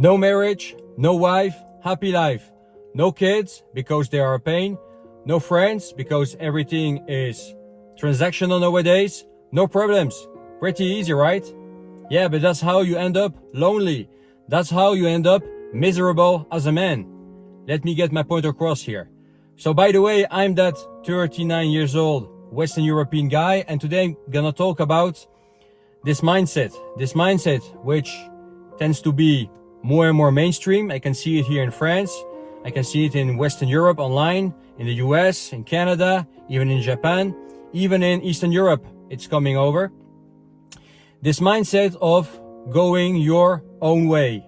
No marriage, no wife, happy life. No kids because they are a pain. No friends because everything is transactional nowadays. No problems. Pretty easy, right? Yeah, but that's how you end up lonely. That's how you end up miserable as a man. Let me get my point across here. So by the way, I'm that 39 years old Western European guy, and today I'm gonna talk about this mindset which tends to be more and more mainstream. I can see it here in France. I can see it in Western Europe online, in the US, in Canada, even in Japan, even in Eastern Europe, it's coming over. This mindset of going your own way.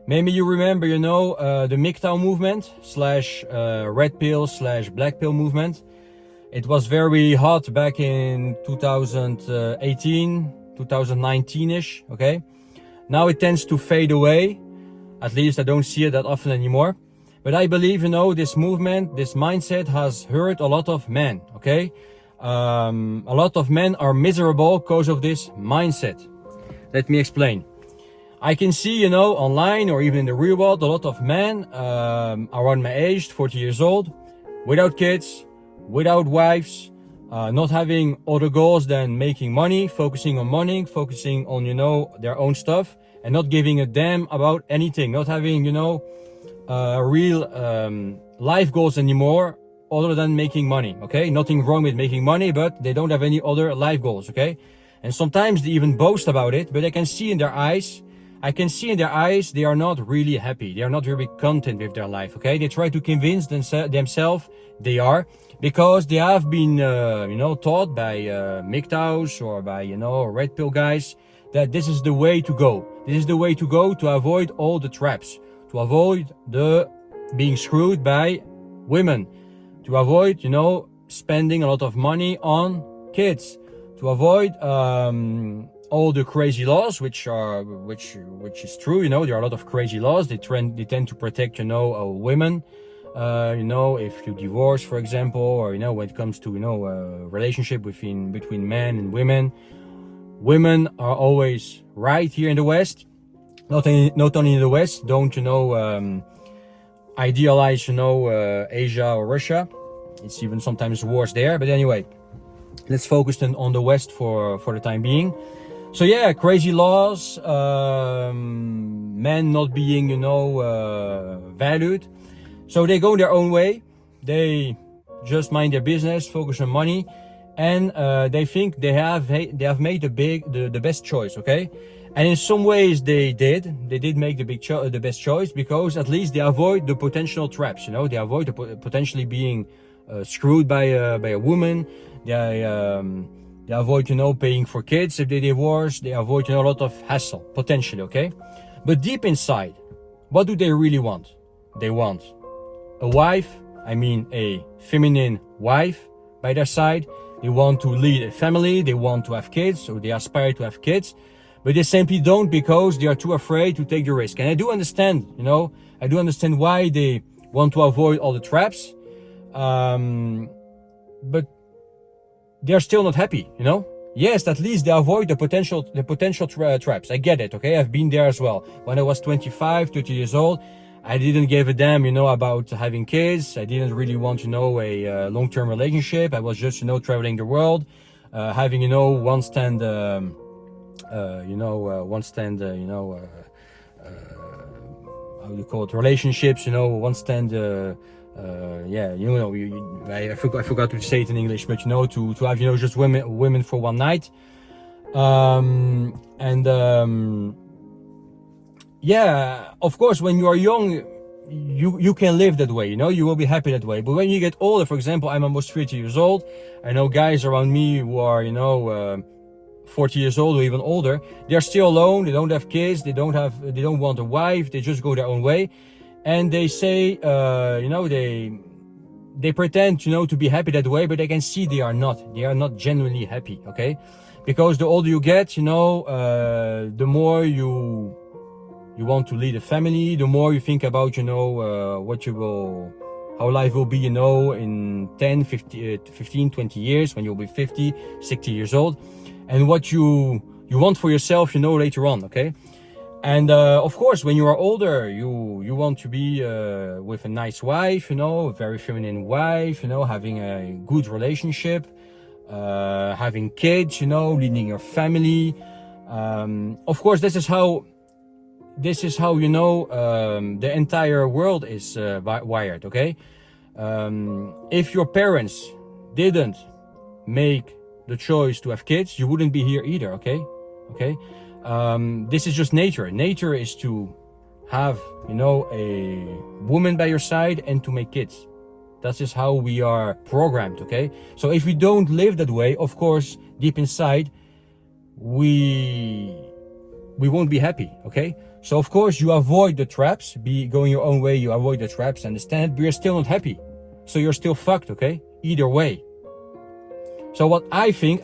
Maybe you remember, the MGTOW movement slash red pill slash black pill movement. It was very hot back in 2018, 2019-ish, okay? Now it tends to fade away. At least I don't see it that often anymore. But I believe, this movement, this mindset has hurt a lot of men, okay? A lot of men are miserable because of this mindset. Let me explain. I can see, online or even in the real world, a lot of men around my age, 40 years old, without kids, without wives, not having other goals than making money, focusing on, their own stuff, and not giving a damn about anything, not having, real life goals anymore other than making money, okay? Nothing wrong with making money, but they don't have any other life goals, okay? And sometimes they even boast about it, but I can see in their eyes they are not really happy. They are not really content with their life, okay? They try to convince themselves they are, because they have been, taught by MGTOWs or by, red pill guys that this is the way to go. This is the way to go to avoid all the traps, to avoid the being screwed by women, to avoid, spending a lot of money on kids, to avoid all the crazy laws, which is true. There are a lot of crazy laws. They tend to protect, women. If you divorce, for example, or when it comes to relationship between men and women are always right here in the West. Not only in the West. Don't idealize Asia or Russia. It's even sometimes worse there. But anyway, let's focus on the West for the time being. So yeah, crazy laws, men not being, valued. So they go their own way. They just mind their business, focus on money, and they think they have made the best choice, okay? And in some ways they did make the best choice, because at least they avoid the potential traps, they avoid potentially being screwed by a woman. They avoid, paying for kids if they divorce. They avoid, a lot of hassle, potentially, okay? But deep inside, what do they really want? They want a wife, a feminine wife by their side. They want to lead a family. They want to have kids, or they aspire to have kids. But they simply don't, because they are too afraid to take the risk. And I do understand, why they want to avoid all the traps. But they're still not happy, Yes, at least they avoid the potential traps. I get it, okay? I've been there as well. When I was 25, 30 years old, I didn't give a damn, about having kids. I didn't really want, a long-term relationship. I was just, traveling the world, having, one stand, how do you call it? Relationships, one stand, I forgot to say it in English, but to have just women for one night, of course, when you are young, you can live that way, you will be happy that way. But when you get older, for example, I'm almost 30 years old. I know guys around me who are 40 years old or even older. They're still alone. They don't have kids. They don't want a wife. They just go their own way. And they say, they pretend, to be happy that way, but I can see they are not genuinely happy, okay? Because the older you get, the more you want to lead a family, the more you think about, how life will be, in 10, 15, 20 years, when you'll be 50, 60 years old, and what you want for yourself, later on, okay? And of course, when you are older, you want to be with a nice wife, you know, a very feminine wife, you know, having a good relationship, having kids, you know, leading your family. Of course, this is how you know the entire world is wired. Okay, if your parents didn't make the choice to have kids, you wouldn't be here either. Okay. This is just nature. Nature is to have, you know, a woman by your side and to make kids. That's just how we are programmed. Okay, so if we don't live that way, of course, deep inside, we won't be happy. Okay, so of course you avoid the traps, be going your own way, you avoid the traps, understand, but you're still not happy, so you're still fucked. Okay, either way. So what I think,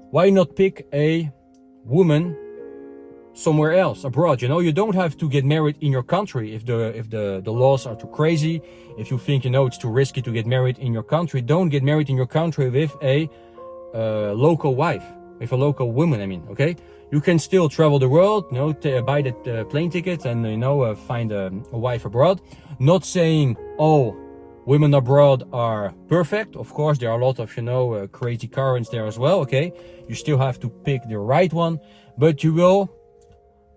why not pick a woman somewhere else, abroad? You know, you don't have to get married in your country if the laws are too crazy. If you think, you know, it's too risky to get married in your country, don't get married in your country with a local wife, with a local woman. I mean, okay, you can still travel the world, you know, buy the plane ticket and, you know, find a wife abroad. Not saying all women abroad are perfect. Of course, there are a lot of, you know, crazy currents there as well. Okay, you still have to pick the right one, but you will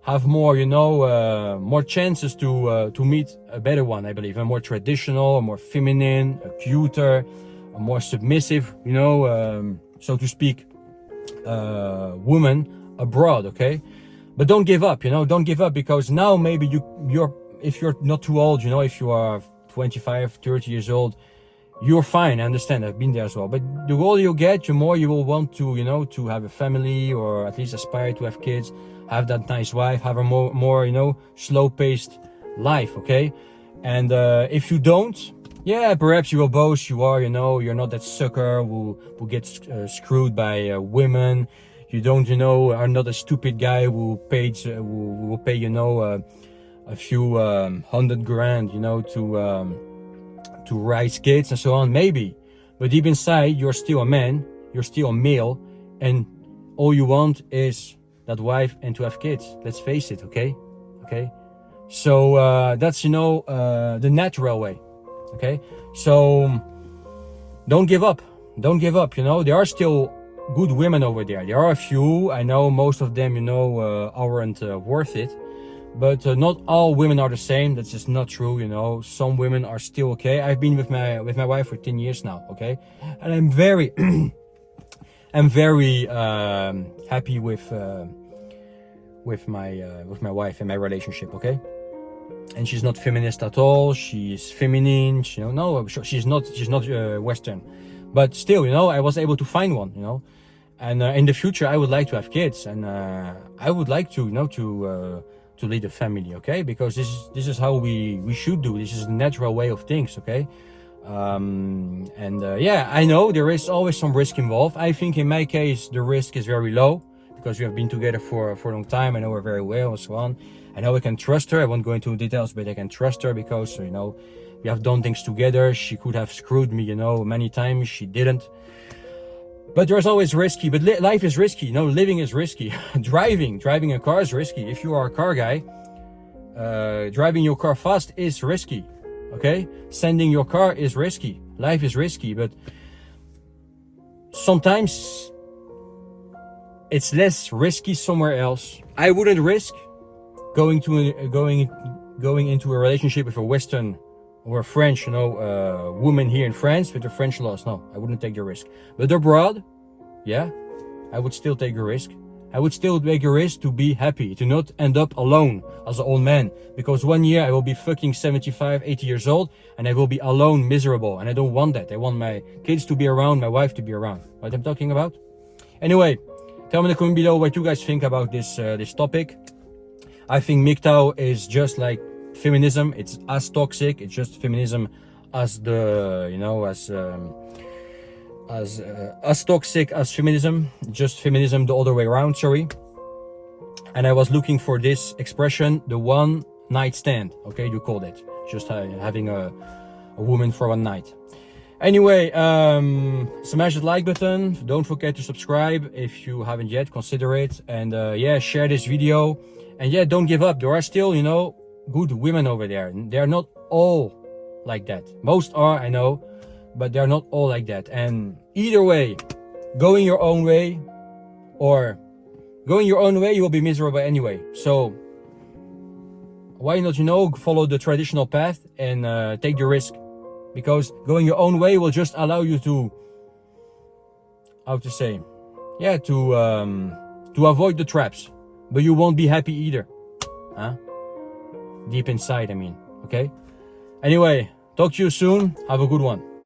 have more, you know, more chances to meet a better one, I believe, a more traditional, a more feminine, a cuter, a more submissive, you know, so to speak, woman abroad. Okay, but don't give up. You know, don't give up, because now maybe you're if you're not too old, you know, if you are 25, 30 years old, you're fine. I understand. I've been there as well. But the older you get, the more you will want to, you know, to have a family, or at least aspire to have kids, have that nice wife, have a more, you know, slow-paced life. Okay, and if you don't, yeah, perhaps you will boast you are, you know, you're not that sucker who gets screwed by women. You don't, you know, are not a stupid guy who will pay, you know, a few $100,000, you know, to raise kids and so on, maybe. But deep inside, you're still a man, you're still a male, and all you want is that wife and to have kids. Let's face it. Okay. So that's, you know, the natural way. Okay, so don't give up. You know, there are still good women over there. There are a few. I know most of them, you know, aren't worth it. But not all women are the same. That's just not true. You know, some women are still okay. I've been with my wife for 10 years now. Okay, and I'm very, happy with my wife and my relationship. Okay. And she's not feminist at all. She's feminine. You know, no, she's not Western, but still, you know, I was able to find one. You know, and in the future, I would like to have kids, and I would like to, you know, to lead a family. Okay, because this is how we should do. This is the natural way of things. Okay, yeah, I know there is always some risk involved. I think in my case, the risk is very low because we have been together for a long time. I know her very well and so on. I know I can trust her. I won't go into details, but I can trust her because, you know, we have done things together. She could have screwed me, you know, many times. She didn't. But there's always risky. But life is risky. You know, living is risky. Driving a car is risky. If you are a car guy, driving your car fast is risky. Okay? Sending your car is risky. Life is risky. But sometimes it's less risky somewhere else. I wouldn't risk going into a relationship with a Western or a French, you know, woman here in France with the French laws. No, I wouldn't take the risk. But abroad, yeah, I would still take a risk. I would still take a risk to be happy, to not end up alone as an old man. Because one year I will be fucking 75, 80 years old and I will be alone, miserable. And I don't want that. I want my kids to be around, my wife to be around. What I'm talking about? Anyway, tell me in the comment below what you guys think about this topic. I think MGTOW is just like feminism. It's as toxic. It's just feminism as the, you know, as toxic as feminism. Just feminism the other way around, sorry. And I was looking for this expression, the one night stand. Okay, you called it. Just having a woman for one night. Anyway, smash the like button. Don't forget to subscribe if you haven't yet. Consider it. And yeah, share this video. And yeah, don't give up. There are still, you know, good women over there. They're not all like that. Most are, I know, but they're not all like that. And either way, going your own way or going your own way, you will be miserable anyway. So why not, you know, follow the traditional path and take the risk? Because going your own way will just allow you to, how to say, yeah, to avoid the traps. But you won't be happy either. Huh? Deep inside, I mean. Okay? Anyway, talk to you soon. Have a good one.